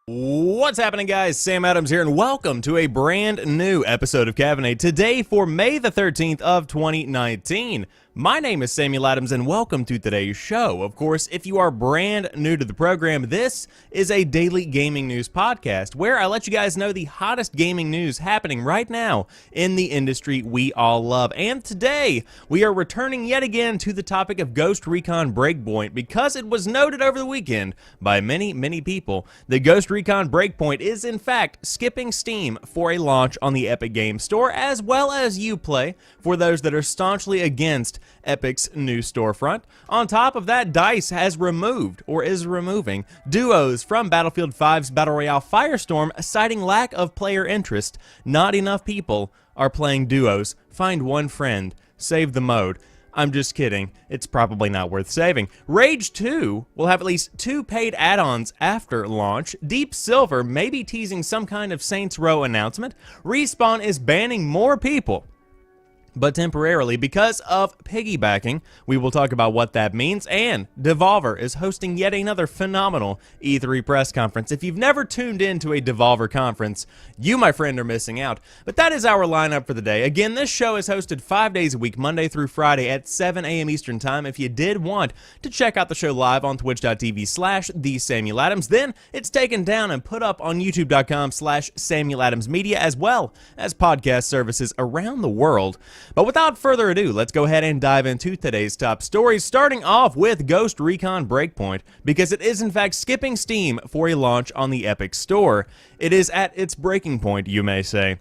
What's happening, guys? Sam Adams here, and welcome to a brand new episode of Caffeinate today for May the 13th of 2019. My name is Samuel Adams, and welcome to today's show. Of course, if you are brand new to the program, this is a daily gaming news podcast where I let you guys know the hottest gaming news happening right now in the industry we all love. And today, we are returning yet again to the topic of Ghost Recon Breakpoint because it was noted over the weekend by many people that Ghost Recon Breakpoint is in fact skipping Steam for a launch on the Epic Games Store, as well as Uplay for those that are staunchly against Epic's new storefront. On top of that, DICE has removed, or is removing, duos from Battlefield 5's Battle Royale Firestorm, citing lack of player interest. Not enough people are playing duos. Find one friend. Save the mode. I'm just kidding. It's probably not worth saving. Rage 2 will have at least 2 paid add-ons after launch. Deep Silver may be teasing some kind of Saints Row announcement. Respawn is banning more people, but temporarily, because of piggybacking. We will talk about what that means. And Devolver is hosting yet another phenomenal E3 press conference. If you've never tuned into a Devolver conference, you, my friend, are missing out. But that is our lineup for the day. Again, this show is hosted 5 days a week, Monday through Friday at 7 a.m. Eastern Time. If you did want to check out the show live on twitch.tv/TheSamuelAdams, then it's taken down and put up on youtube.com/SamuelAdamsMedia, as well as podcast services around the world. But without further ado, let's go ahead and dive into today's top stories, starting off with Ghost Recon Breakpoint, because it is in fact skipping Steam for a launch on the Epic Store. It is at its breaking point, you may say.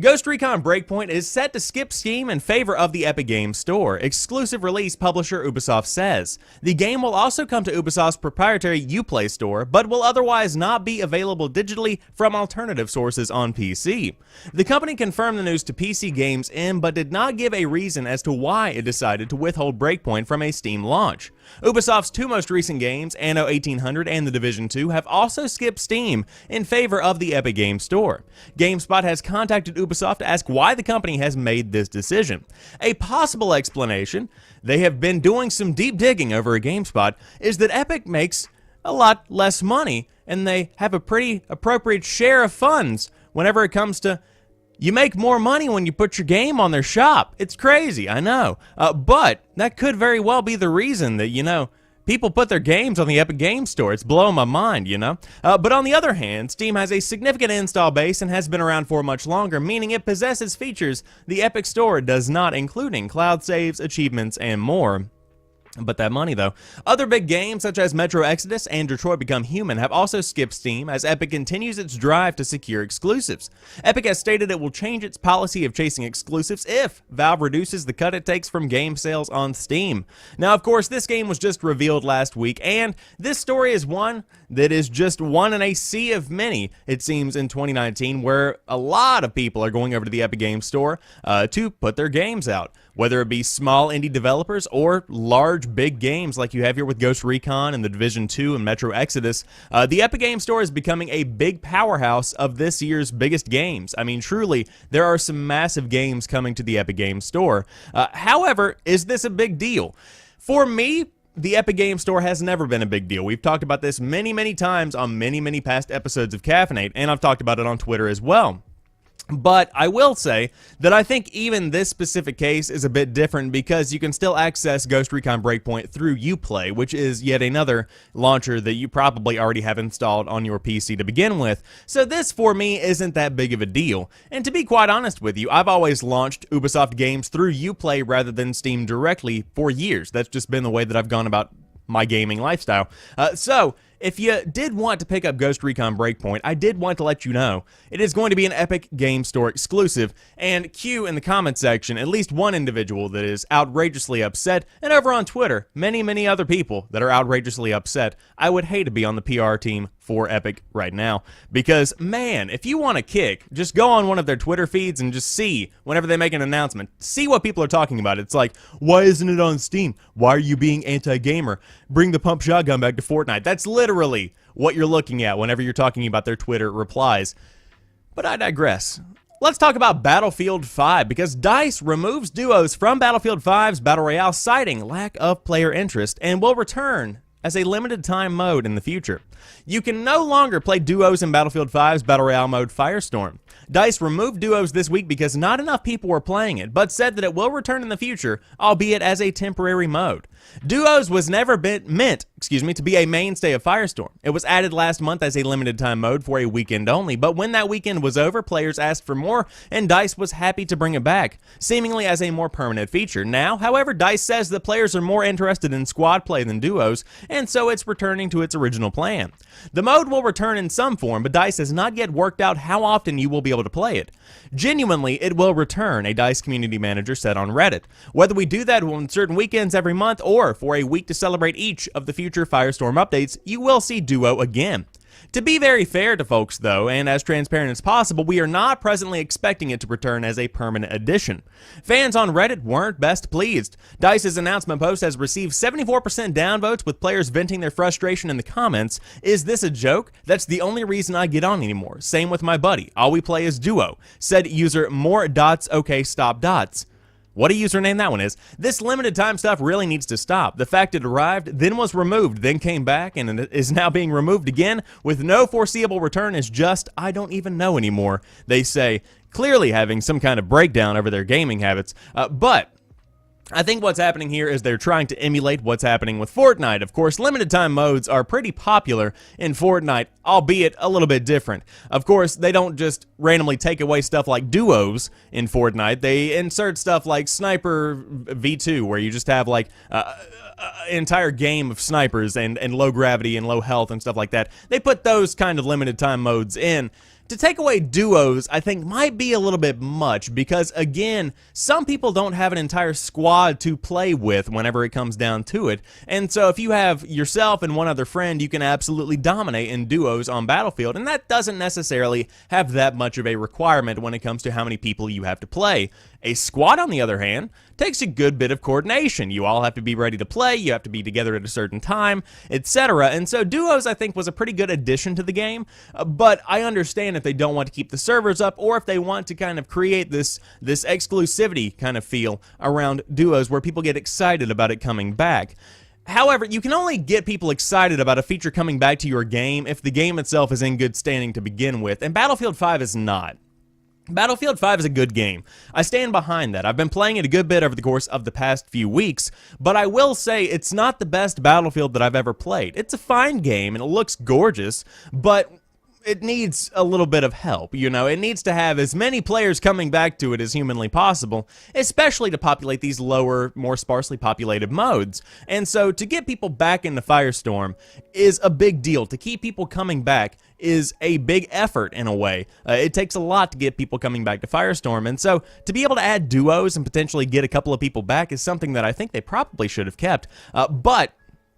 Ghost Recon Breakpoint is set to skip Steam in favor of the Epic Games Store. Exclusive release publisher Ubisoft says. The game will also come to Ubisoft's proprietary Uplay store, but will otherwise not be available digitally from alternative sources on PC. The company confirmed the news to PC Games In, but did not give a reason as to why it decided to withhold Breakpoint from a Steam launch. Ubisoft's 2 most recent games, Anno 1800 and The Division 2, have also skipped Steam in favor of the Epic Games Store. GameSpot has contacted Ubisoft to ask why the company has made this decision. A possible explanation, they have been doing some deep digging over at GameSpot, is that Epic makes a lot less money and they have a pretty appropriate share of funds whenever it comes to, you make more money when you put your game on their shop. It's crazy, I know. But that could very well be the reason that, people put their games on the Epic Games Store. It's blowing my mind, But on the other hand, Steam has a significant install base and has been around for much longer, meaning it possesses features the Epic Store does not, including cloud saves, achievements, and more. But that money, though. Other big games such as Metro Exodus and Detroit Become Human have also skipped Steam as Epic continues its drive to secure exclusives. Epic has stated it will change its policy of chasing exclusives if Valve reduces the cut it takes from game sales on Steam. Now, of course, this game was just revealed last week, and this story is one that is just one in a sea of many, it seems, in 2019, where a lot of people are going over to the Epic Games Store to put their games out. Whether it be small indie developers or large big games like you have here with Ghost Recon and The Division 2 and Metro Exodus, the Epic Games Store is becoming a big powerhouse of this year's biggest games. I mean, truly, there are some massive games coming to the Epic Games Store. However, is this a big deal? For me, the Epic Games Store has never been a big deal. We've talked about this many times on many past episodes of Caffeinate, and I've talked about it on Twitter as well. But I will say that I think even this specific case is a bit different because you can still access Ghost Recon Breakpoint through Uplay, which is yet another launcher that you probably already have installed on your PC to begin with. So this, for me, isn't that big of a deal. And to be quite honest with you, I've always launched Ubisoft games through Uplay rather than Steam directly for years. That's just been the way that I've gone about my gaming lifestyle. So if you did want to pick up Ghost Recon Breakpoint, I did want to let you know it is going to be an Epic Games Store exclusive, and Q in the comment section at least one individual that is outrageously upset, and over on Twitter, many other people that are outrageously upset. I would hate to be on the PR team for Epic right now, because, man, if you want a kick, just go on one of their Twitter feeds and just see, whenever they make an announcement, see what people are talking about. It's like, why isn't it on Steam? Why are you being anti-gamer? Bring the pump shotgun back to Fortnite. That's literally what you're looking at whenever you're talking about their Twitter replies. But I digress. Let's talk about Battlefield 5, because DICE removes duos from Battlefield 5's Battle Royale, citing lack of player interest, and will return as a limited time mode in the future. You can no longer play duos in Battlefield 5's Battle Royale mode Firestorm. DICE removed duos this week because not enough people were playing it, but said that it will return in the future, albeit as a temporary mode. Duos was never meant to be a mainstay of Firestorm. It was added last month as a limited time mode for a weekend only, but when that weekend was over, players asked for more, and DICE was happy to bring it back, seemingly as a more permanent feature. Now, however, DICE says that players are more interested in squad play than duos, and so it's returning to its original plan. The mode will return in some form, but DICE has not yet worked out how often you will be able to play it. Genuinely, it will return, a DICE community manager said on Reddit. Whether we do that on certain weekends every month or for a week to celebrate each of the future Firestorm updates, you will see duo again. To be very fair to folks, though, and as transparent as possible, we are not presently expecting it to return as a permanent addition. Fans on Reddit weren't best pleased. DICE's announcement post has received 74% downvotes, with players venting their frustration in the comments. Is this a joke? That's the only reason I get on anymore. Same with my buddy. All we play is duo, said user more dots okay stop dots. What a username that one is. This limited time stuff really needs to stop. The fact it arrived, then was removed, then came back, and it is now being removed again with no foreseeable return is just, I don't even know anymore, they say, clearly having some kind of breakdown over their gaming habits. But I think what's happening here is they're trying to emulate what's happening with Fortnite. Of course, limited time modes are pretty popular in Fortnite, albeit a little bit different. Of course, they don't just randomly take away stuff like duos in Fortnite. They insert stuff like Sniper V2, where you just have like an entire game of snipers and low gravity and low health and stuff like that. They put those kind of limited time modes in. To take away duos, I think, might be a little bit much because, again, some people don't have an entire squad to play with whenever it comes down to it. And so if you have yourself and one other friend, you can absolutely dominate in duos on Battlefield, and that doesn't necessarily have that much of a requirement when it comes to how many people you have to play. A squad, on the other hand, takes a good bit of coordination. You all have to be ready to play, you have to be together at a certain time, etc. And so duos, I think, was a pretty good addition to the game, but I understand if they don't want to keep the servers up or if they want to kind of create this exclusivity kind of feel around duos where people get excited about it coming back. However, you can only get people excited about a feature coming back to your game if the game itself is in good standing to begin with, and Battlefield 5 is not. Battlefield 5 is a good game. I stand behind that. I've been playing it a good bit over the course of the past few weeks, but I will say it's not the best Battlefield that I've ever played. It's a fine game and it looks gorgeous, but it needs a little bit of help, you know. It needs to have as many players coming back to it as humanly possible, especially to populate these lower, more sparsely populated modes. And so to get people back into Firestorm is a big deal. To keep people coming back is a big effort in a way. It takes a lot to get people coming back to Firestorm, and so to be able to add duos and potentially get a couple of people back is something that I think they probably should have kept, but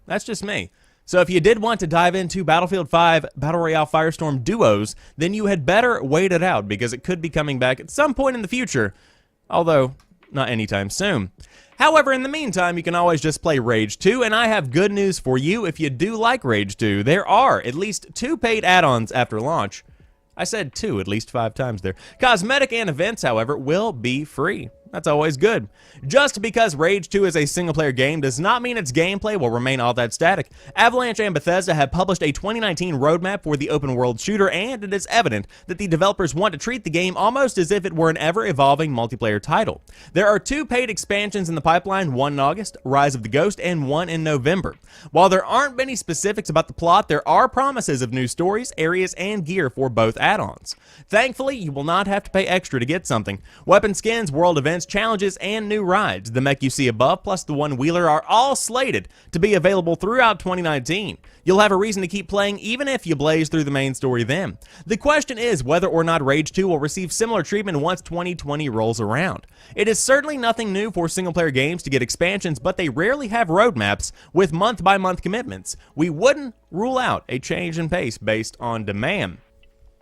that's just me. So if you did want to dive into Battlefield 5 Battle Royale Firestorm duos, then you had better wait it out because it could be coming back at some point in the future, although not anytime soon. However, in the meantime, you can always just play Rage 2, and I have good news for you if you do like Rage 2. There are at least 2 paid add-ons after launch. I said 2 at least 5 times there. Cosmetic and events, however, will be free. That's always good. Just because Rage 2 is a single-player game does not mean its gameplay will remain all that static. Avalanche and Bethesda have published a 2019 roadmap for the open-world shooter, and it is evident that the developers want to treat the game almost as if it were an ever-evolving multiplayer title. There are 2 paid expansions in the pipeline, one in August, Rise of the Ghost, and one in November. While there aren't many specifics about the plot, there are promises of new stories, areas, and gear for both add-ons. Thankfully, you will not have to pay extra to get something. Weapon skins, world events, challenges, and new rides, the mech you see above, plus the one-wheeler, are all slated to be available throughout 2019. You'll have a reason to keep playing even if you blaze through the main story then. The question is whether or not Rage 2 will receive similar treatment once 2020 rolls around. It is certainly nothing new for single-player games to get expansions, but they rarely have roadmaps with month-by-month commitments. We wouldn't rule out a change in pace based on demand.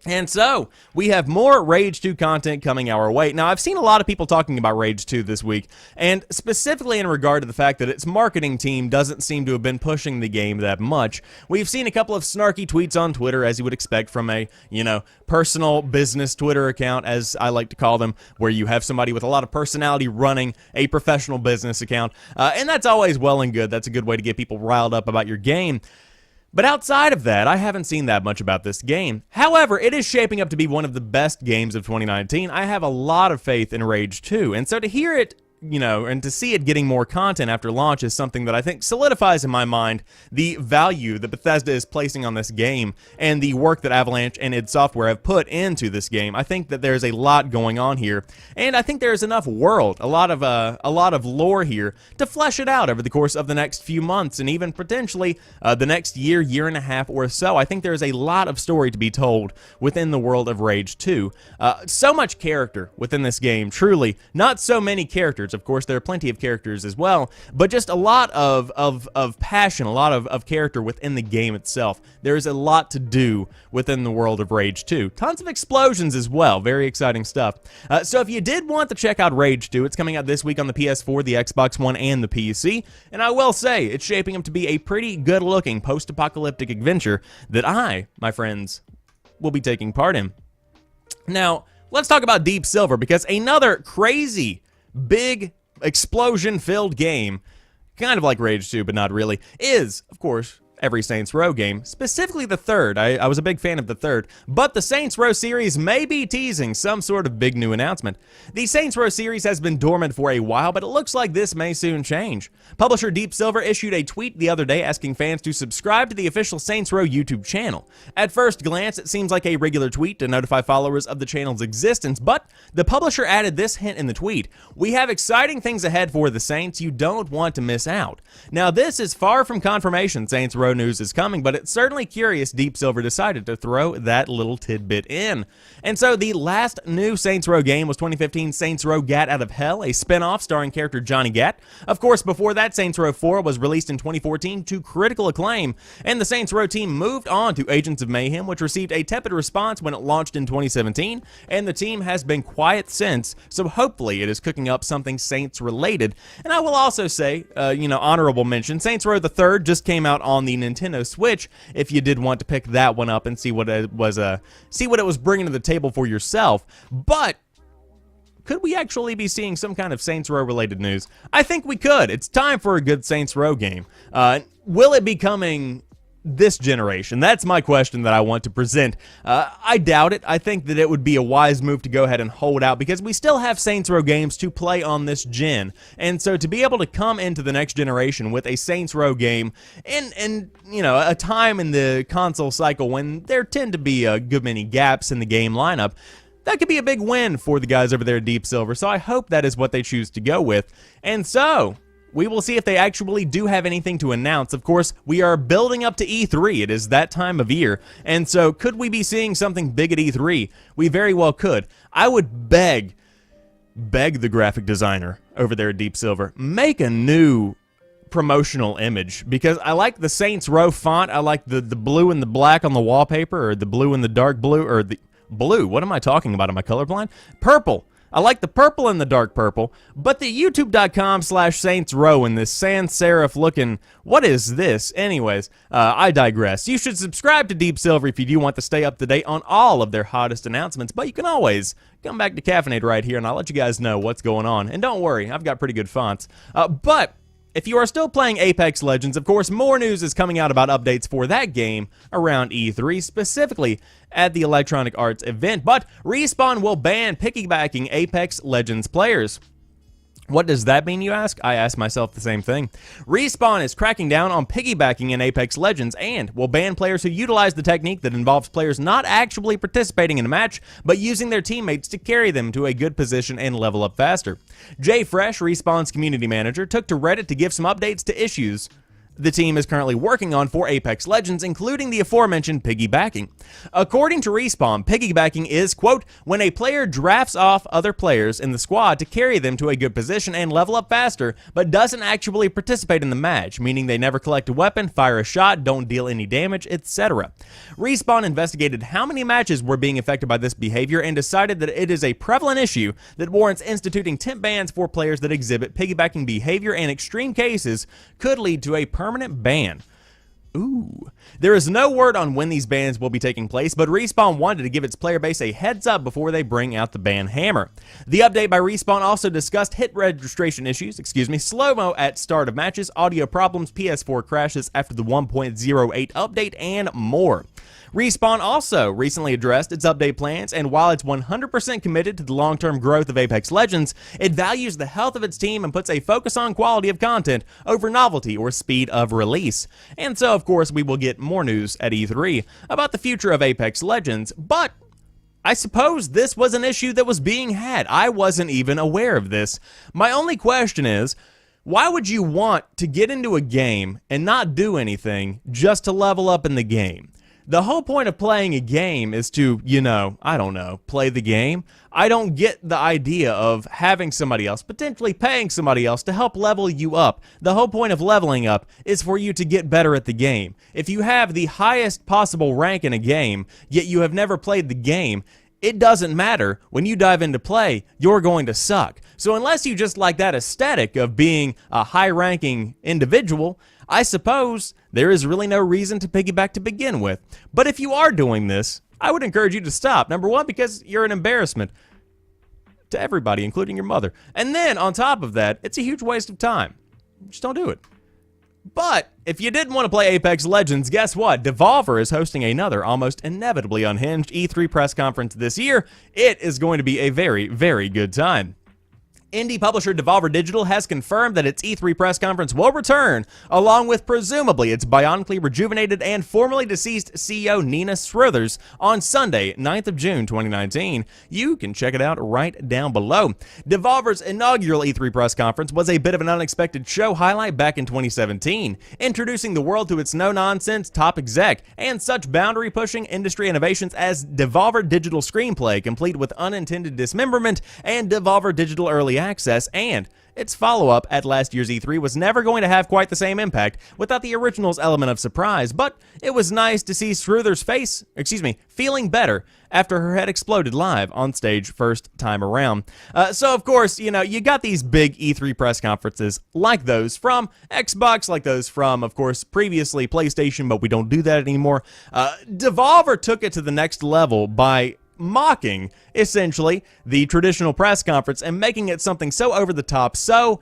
And so, we have more Rage 2 content coming our way. Now, I've seen a lot of people talking about Rage 2 this week, and specifically in regard to the fact that its marketing team doesn't seem to have been pushing the game that much. We've seen a couple of snarky tweets on Twitter, as you would expect from a, personal business Twitter account, as I like to call them, where you have somebody with a lot of personality running a professional business account. And that's always well and good. That's a good way to get people riled up about your game. But outside of that, I haven't seen that much about this game. However, it is shaping up to be one of the best games of 2019. I have a lot of faith in Rage 2, and so to hear it, and to see it getting more content after launch is something that I think solidifies in my mind the value that Bethesda is placing on this game and the work that Avalanche and id Software have put into this game. I think that there's a lot going on here, and I think there's enough world, a lot of lore here to flesh it out over the course of the next few months and even potentially the next year and a half or so. I think there's a lot of story to be told within the world of Rage 2. So much character within this game, truly. Not so many characters. Of course, there are plenty of characters as well, but just a lot of passion, a lot of character within the game itself. There's a lot to do within the world of Rage 2. Tons of explosions as well. Very exciting stuff. So if you did want to check out Rage 2, it's coming out this week on the PS4, the Xbox One, and the PC, and I will say, it's shaping up to be a pretty good-looking post-apocalyptic adventure that I, my friends, will be taking part in. Now, let's talk about Deep Silver, because another crazy big explosion-filled game, kind of like Rage 2, but not really, is, of course, every Saints Row game, specifically the third. I was a big fan of the third, but the Saints Row series may be teasing some sort of big new announcement. The Saints Row series has been dormant for a while, but it looks like this may soon change. Publisher Deep Silver issued a tweet the other day asking fans to subscribe to the official Saints Row YouTube channel. At first glance, it seems like a regular tweet to notify followers of the channel's existence, but the publisher added this hint in the tweet: "We have exciting things ahead for the Saints you don't want to miss out." Now, this is far from confirmation Saints Row news is coming, but it's certainly curious Deep Silver decided to throw that little tidbit in. And so the last new Saints Row game was 2015 Saints Row Gat Out of Hell, a spin-off starring character Johnny Gat. Of course, before that, Saints Row 4 was released in 2014 to critical acclaim, and the Saints Row team moved on to Agents of Mayhem, which received a tepid response when it launched in 2017, and the team has been quiet since, so hopefully it is cooking up something Saints related. And I will also say, honorable mention, Saints Row the Third just came out on the Nintendo Switch, if you did want to pick that one up and see what it was bringing to the table for yourself. But could we actually be seeing some kind of Saints Row related news? I think we could. It's time for a good Saints Row game. Will it be coming this generation? That's my question that I want to present. I doubt it. I think that it would be a wise move to go ahead and hold out, because we still have Saints Row games to play on this gen. And so to be able to come into the next generation with a Saints Row game in a time in the console cycle when there tend to be a good many gaps in the game lineup, that could be a big win for the guys over there at Deep Silver. So I hope that is what they choose to go with. And so we will see if they actually do have anything to announce. Of course, we are building up to E3. It is that time of year. And so could we be seeing something big at E3? We very well could. I would beg the graphic designer over there at Deep Silver, make a new promotional image, because I like the Saints Row font. I like the blue and the black on the wallpaper, or the blue and the dark blue, or the blue. What am I talking about? Am I colorblind? Purple. I like the purple and the dark purple, but the youtube.com/Saints Row and this sans serif looking, what is this? Anyways, I digress. You should subscribe to Deep Silver if you do want to stay up to date on all of their hottest announcements, but you can always come back to Caffeinate right here and I'll let you guys know what's going on. And don't worry, I've got pretty good fonts. But if you are still playing Apex Legends, of course, more news is coming out about updates for that game around E3, specifically at the Electronic Arts event. But Respawn will ban piggybacking Apex Legends players. What does that mean, you ask? I ask myself the same thing. Respawn is cracking down on piggybacking in Apex Legends and will ban players who utilize the technique that involves players not actually participating in a match, but using their teammates to carry them to a good position and level up faster. Jay Fresh, Respawn's community manager, took to Reddit to give some updates to issues the team is currently working on for Apex Legends, including the aforementioned piggybacking. According to Respawn, piggybacking is, quote, when a player drafts off other players in the squad to carry them to a good position and level up faster, but doesn't actually participate in the match, meaning they never collect a weapon, fire a shot, don't deal any damage, etc. Respawn investigated how many matches were being affected by this behavior and decided that it is a prevalent issue that warrants instituting temp bans for players that exhibit piggybacking behavior, and extreme cases could lead to a permanent ban. Ooh. There is no word on when these bans will be taking place, but Respawn wanted to give its player base a heads up before they bring out the ban hammer. The update by Respawn also discussed hit registration issues, slow-mo at start of matches, audio problems, PS4 crashes after the 1.08 update, and more. Respawn also recently addressed its update plans, and while it's 100% committed to the long-term growth of Apex Legends, it values the health of its team and puts a focus on quality of content over novelty or speed of release. And so, of course, we will get more news at E3 about the future of Apex Legends, but I suppose this was an issue that was being had. I wasn't even aware of this. My only question is, why would you want to get into a game and not do anything just to level up in the game? The whole point of playing a game is to, I don't know, play the game. I don't get the idea of having somebody else, potentially paying somebody else to help level you up. The whole point of leveling up is for you to get better at the game. If you have the highest possible rank in a game, yet you have never played the game, it doesn't matter. When you dive into play, you're going to suck. So unless you just like that aesthetic of being a high-ranking individual, I suppose there is really no reason to piggyback to begin with. But if you are doing this, I would encourage you to stop. Number one, because you're an embarrassment to everybody, including your mother. And then, on top of that, it's a huge waste of time. Just don't do it. But if you didn't want to play Apex Legends, guess what? Devolver is hosting another almost inevitably unhinged E3 press conference this year. It is going to be a very, very good time. Indie publisher Devolver Digital has confirmed that its E3 press conference will return, along with presumably its bionically rejuvenated and formerly deceased CEO Nina Srithers on Sunday, 9th of June 2019. You can check it out right down below. Devolver's inaugural E3 press conference was a bit of an unexpected show highlight back in 2017, introducing the world to its no-nonsense top exec and such boundary-pushing industry innovations as Devolver Digital Screenplay, complete with unintended dismemberment, and Devolver Digital Early Access, and its follow-up at last year's E3 was never going to have quite the same impact without the original's element of surprise, but it was nice to see Srithers' feeling better after her head exploded live on stage first time around. So of course, you got these big E3 press conferences like those from Xbox, like those from, of course, previously PlayStation, but we don't do that anymore. Devolver took it to the next level by mocking, essentially, the traditional press conference and making it something so over the top, so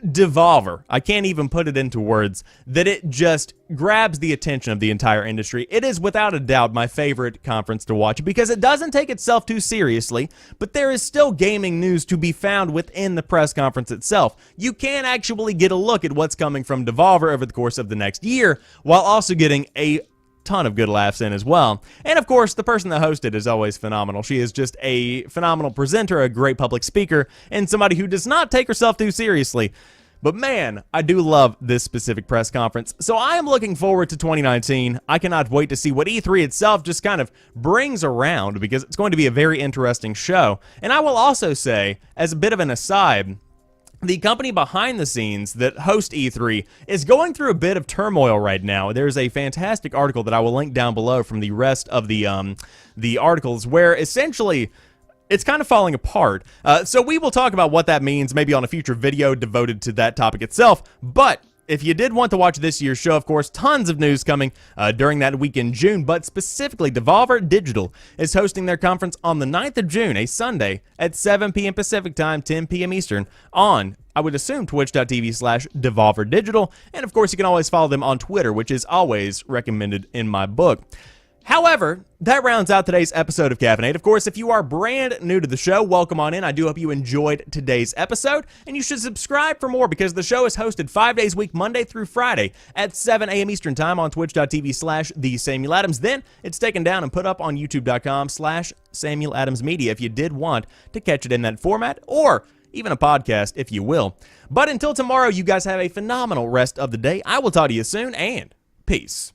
Devolver, I can't even put it into words, that it just grabs the attention of the entire industry. It is without a doubt my favorite conference to watch because it doesn't take itself too seriously, but there is still gaming news to be found within the press conference itself. You can actually get a look at what's coming from Devolver over the course of the next year, while also getting a ton of good laughs in as well. And of course, the person that hosted is always phenomenal. She is just a phenomenal presenter, a great public speaker, and somebody who does not take herself too seriously. But man, I do love this specific press conference. So I am looking forward to 2019. I cannot wait to see what E3 itself just kind of brings around, because it's going to be a very interesting show. And I will also say, as a bit of an aside, the company behind the scenes that host E3 is going through a bit of turmoil right now. There's a fantastic article that I will link down below from the rest of the articles where essentially it's kind of falling apart. So we will talk about what that means maybe on a future video devoted to that topic itself. But if you did want to watch this year's show, of course, tons of news coming during that week in June, but specifically Devolver Digital is hosting their conference on the 9th of June, a Sunday, at 7 p.m. Pacific Time, 10 p.m. Eastern, on, I would assume, twitch.tv/Devolver Digital, and of course, you can always follow them on Twitter, which is always recommended in my book. However, that rounds out today's episode of Caffeinate. Of course, if you are brand new to the show, welcome on in. I do hope you enjoyed today's episode, and you should subscribe for more because the show is hosted 5 days a week, Monday through Friday at 7 a.m. Eastern Time on twitch.tv/TheSamuelAdams. Then it's taken down and put up on youtube.com/SamuelAdamsMedia if you did want to catch it in that format, or even a podcast, if you will. But until tomorrow, you guys have a phenomenal rest of the day. I will talk to you soon, and peace.